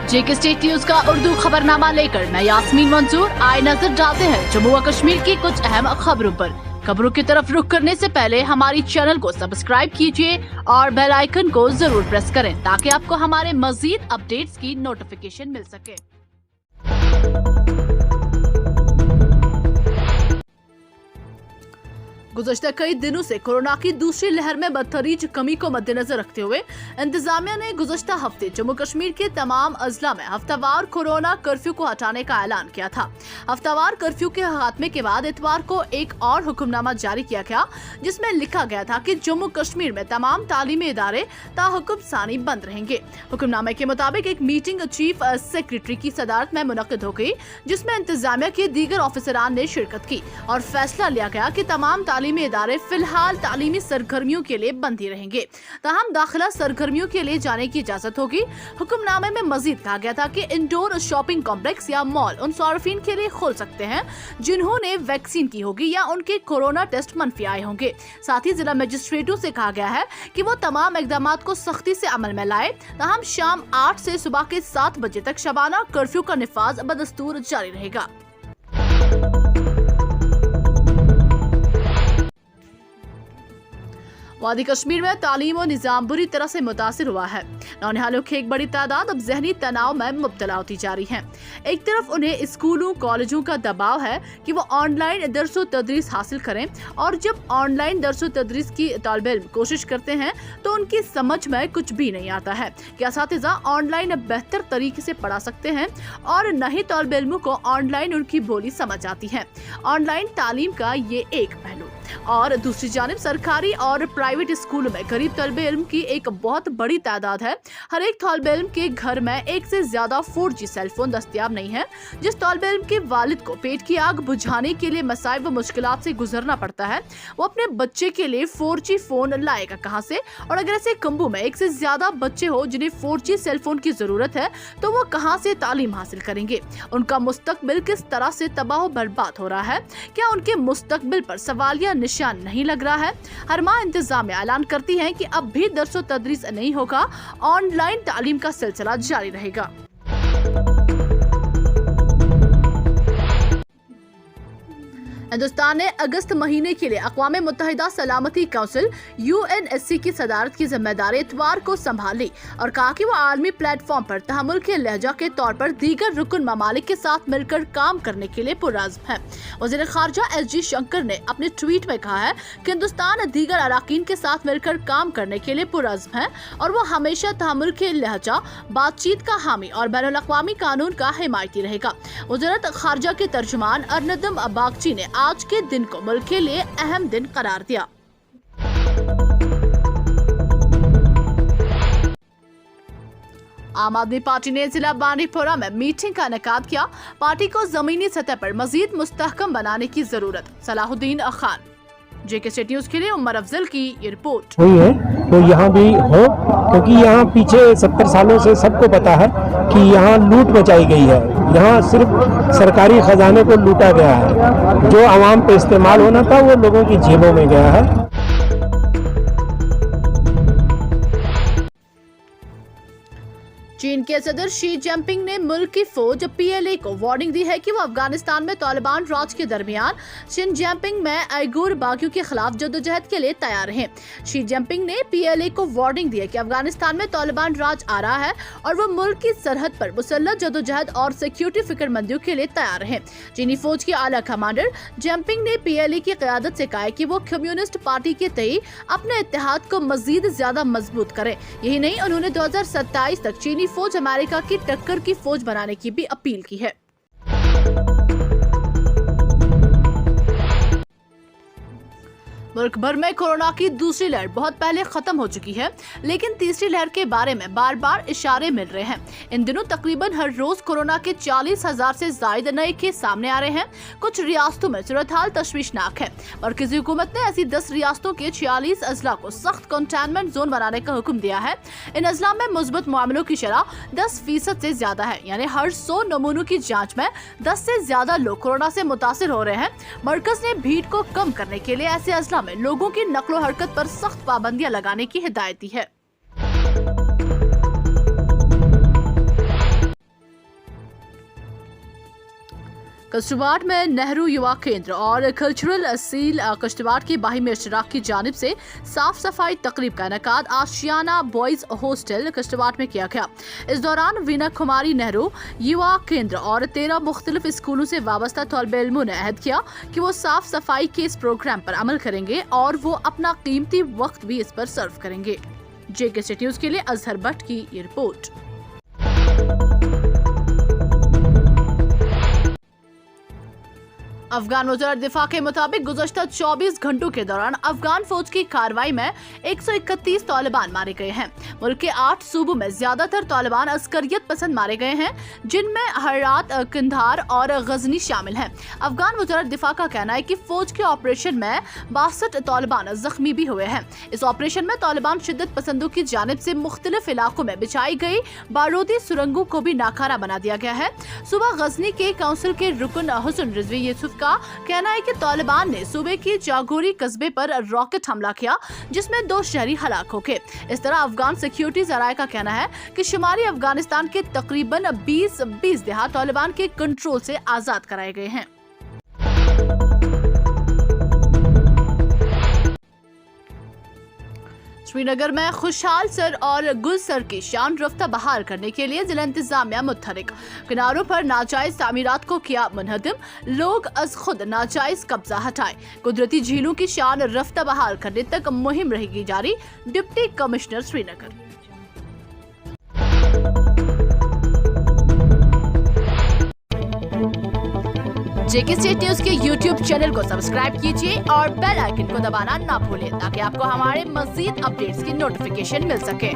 जेके state news का उर्दू खबरनामा लेकर मैं यास्मीन मंजूर आए नजर डालते हैं जम्मू व कश्मीर की कुछ अहम खबरों पर। खबरों की तरफ रुख करने से पहले हमारी चैनल को सब्सक्राइब कीजिए और बेल आइकन को जरूर प्रेस करें ताकि आपको हमारे मजीद अपडेट्स की नोटिफिकेशन मिल सके। गुज़श्ता कई दिनों से कोरोना की दूसरी लहर में बदतरीज कमी को मद्देनजर रखते हुए इंतजामिया ने गुज़श्ता हफ्ते जम्मू कश्मीर के तमाम अजला में हफ्तावार कोरोना कर्फ्यू को हटाने का ऐलान किया था। हफ्तावार कर्फ्यू के खात्मे के बाद इतवार को एक और हुक्मनामा जारी किया गया जिसमें लिखा गया था कि जम्मू कश्मीर में तमाम तालीमी इदारे ताहुकुम सानी बंद रहेंगे। हुक्मनामे के मुताबिक एक मीटिंग चीफ सेक्रेटरी की सदारत में मुनक्किद हो गई जिसमें इंतजामिया के दीगर ऑफिसरान ने शिरकत की और फैसला लिया गया कि तमाम तालीमी इदारे फिलहाल तालीमी सरगर्मियों के लिए बंद ही रहेंगे, ताहम दाखिला सरगर्मियों के लिए जाने की इजाजत होगी। हुक्मनामे में मजीद कहा गया था कि इंडोर शॉपिंग कॉम्प्लेक्स या मॉल उन सार्फिन के लिए खोल सकते हैं जिन्होंने वैक्सीन की होगी या उनके कोरोना टेस्ट मनफी आए होंगे। साथ ही जिला मजिस्ट्रेटों से कहा गया है कि वो तमाम इकदाम को सख्ती से अमल में लाए, ताहम शाम 8 से सुबह के 7 बजे तक शबाना कर्फ्यू का निफाज बदस्तूर जारी रहेगा। वादी कश्मीर में तालीम और निज़ाम बुरी तरह से मुतासिर हुआ है। नौनिहालों की एक बड़ी तादाद अब जहनी तनाव में मुब्तला होती जा रही है। एक तरफ उन्हें स्कूलों कॉलेजों का दबाव है कि वो ऑनलाइन दर्स व तदरीस हासिल करें और जब ऑनलाइन दर्स व तदरीस की तालिब इल्म कोशिश करते हैं तो उनकी समझ में कुछ भी नहीं आता है कि असातिज़ा ऑनलाइन बेहतर तरीके से पढ़ा सकते हैं और न ही तालिब इल्मों को ऑनलाइन उनकी बोली समझ आती है। ऑनलाइन तालीम का ये एक पहलू और दूसरी जानिब सरकारी और प्राइवेट स्कूलों में गरीब तलबे इल्म की एक बहुत बड़ी तादाद है। हर एक तलबे इल्म के घर में एक से ज्यादा 4G सेलफोन दस्तयाब नहीं है। जिस तलबे इल्म के वालिद को पेट की आग बुझाने के लिए मसाइब व मुश्किलात से गुजरना पड़ता है, वो अपने बच्चे के लिए 4G फोन लाएगा कहाँ से? और अगर ऐसे कम्बू में एक से ज्यादा बच्चे हो जिन्हें 4G सेलफोन की जरूरत है तो वो कहाँ से तालीम हासिल करेंगे? उनका मुस्तकबिल किस तरह से तबाह बर्बाद हो रहा है? क्या उनके मुस्तकबिल पर सवालिया निशान नहीं लग रहा है? हर माह इंतजामिया ऐलान करती है कि अब भी दर्स व तदरीस नहीं होगा, ऑनलाइन तालीम का सिलसिला जारी रहेगा। हिंदुस्तान ने अगस्त महीने के लिए अक़वाम मुत्तहिदा सलामती काउंसिल UNSC की सदारत की जिम्मेदारी इतवार को संभाल ली और कहा कि वो आलमी प्लेटफॉर्म पर तहमुल के लहजा के तौर पर दीगर रुकन ममालिक के साथ मिलकर काम करने के लिए पुरअज़्म है। वज़ीर ख़ारजा SG शंकर ने अपने ट्वीट में कहा है कि हिंदुस्तान दीगर अराकीन के साथ मिलकर काम करने के लिए पुरअज़्म है और वो हमेशा तहमुल के लहजा, बातचीत का हामी और बैनुल अक़वामी कानून का हिमायती रहेगा। वज़ारत ख़ारजा के तर्जुमान अरनदम बागची ने आज के दिन को मुल्क के लिए अहम दिन करार दिया। आम आदमी पार्टी ने जिला बांडीपोरा में मीटिंग का इनेकाद किया। पार्टी को जमीनी सतह पर मजीद मुस्तहकम बनाने की जरूरत। सलाहुद्दीन खान, जेके स्टेट न्यूज के लिए उमर अफजल की ये रिपोर्ट। हुई है तो यहाँ भी हो, क्योंकि यहाँ पीछे 70 सालों से सबको पता है कि यहाँ लूट मचाई गई है। यहाँ सिर्फ सरकारी खजाने को लूटा गया है, जो आवाम पे इस्तेमाल होना था वो लोगों की जेबों में गया है। चीन के सदर शी जिनपिंग ने मुल्क की फौज PLA को वार्निंग दी है कि वो अफगानिस्तान में तालिबान राज के दरमियान शिनजियांग में उइगुर बागियों के खिलाफ जद्दोजहद के लिए तैयार हैं। शी जिनपिंग ने PLA को वार्निंग दी है कि अफगानिस्तान में तालिबान राज आ रहा है और वो मुल्क की सरहद पर मुसल्लह जद्दोजहद और सिक्योरिटी फिक्रमंदियों के लिए तैयार हैं। चीनी फौज के आला कमांडर जिनपिंग ने PLA की क़यादत से कहा है कि वो कम्युनिस्ट पार्टी के तई अपने इत्तेहाद को मजीद ज्यादा मजबूत करें। यही नहीं, उन्होंने 2027 तक चीनी फौज अमेरिका की टक्कर की फौज बनाने की भी अपील की है। मुल्क भर में कोरोना की दूसरी लहर बहुत पहले खत्म हो चुकी है, लेकिन तीसरी लहर के बारे में बार बार इशारे मिल रहे हैं। इन दिनों तकरीबन हर रोज कोरोना के 40,000 से ज्यादा नए केस सामने आ रहे हैं। कुछ रियासतों में सूरत हाल तशवीशनाक है। मरकजी हुकूमत ने ऐसी 10 रियासतों के 46 अजला को सख्त कंटेनमेंट जोन बनाने का हुक्म दिया है। इन अजला में मुस्बत मामलों की शरह 10% से ज्यादा है, यानी हर 100 नमूनों की जाँच में 10 से ज्यादा लोग कोरोना से मुतासिर हो रहे हैं। मरकज ने भीड़ को कम करने के लिए ऐसे अजला में लोगों की नकलो हरकत पर सख्त पाबंदियां लगाने की हिदायत दी है। कश्तवाड़ में नेहरू युवा केंद्र और कल्चरल सील कश्तवाड़ के बाहिमी इश्तराक की जानिब से साफ सफाई तकरीब का इनेकाद आशियाना बॉयज हॉस्टल कश्तवाड़ में किया गया। इस दौरान वीना कुमारी नेहरू युवा केंद्र और 13 मुख्तलिफ स्कूलों से वाबस्ता तौलबे इल्मों ने अहद किया कि वो साफ सफाई के इस प्रोग्राम पर अमल करेंगे और वो अपना कीमती वक्त भी इस पर सर्व करेंगे। JK न्यूज के लिए अजहर भट्ट की ये रिपोर्ट। अफगान वज़ीर दिफा के मुताबिक गुज़श्ता 24 घंटों के दौरान अफगान फौज की कार्रवाई में 131 तालिबान मारे गए हैं। मुल्क के 8 सूबों में ज्यादातर तालिबान अस्करियत पसंद मारे गए हैं, जिनमें हरात, कंधार और गजनी शामिल हैं। अफगान वज़ीर दिफा का कहना है कि फौज के ऑपरेशन में 62 तालिबान जख्मी भी हुए हैं। इस ऑपरेशन में तालिबान शिद्दत पसंदों की जानिब से मुख्तलिफ इलाकों में बिछाई गई बारूदी सुरंगों को भी नाकारा बना दिया गया है। सुबह गजनी के काउंसिल के रुकन हुसन रिजवी यूसुफ का कहना है कि तालिबान ने सूबे की जागोरी कस्बे पर रॉकेट हमला किया, जिसमें 2 शहरी हलाक हो गए। इस तरह अफगान सिक्योरिटी जराये का कहना है कि शुमारी अफगानिस्तान के तकरीबन 20 देहात तालिबान के कंट्रोल से आजाद कराए गए हैं। श्रीनगर में खुशहाल सर और गुल सर की शान रफ्ता बहाल करने के लिए जिला इंतजामिया मुतहरिक। किनारों पर नाजायज तामीरात को किया मुनहदम, लोग अज खुद नाजायज कब्जा हटाए। कुदरती झीलों की शान रफ्ता बहाल करने तक मुहिम रहेगी जारी। Deputy commissioner Srinagar. JK news के YouTube चैनल को सब्सक्राइब कीजिए और बेल आइकन को दबाना ना भूलें ताकि आपको हमारे मज़ीद अपडेट्स की नोटिफिकेशन मिल सके।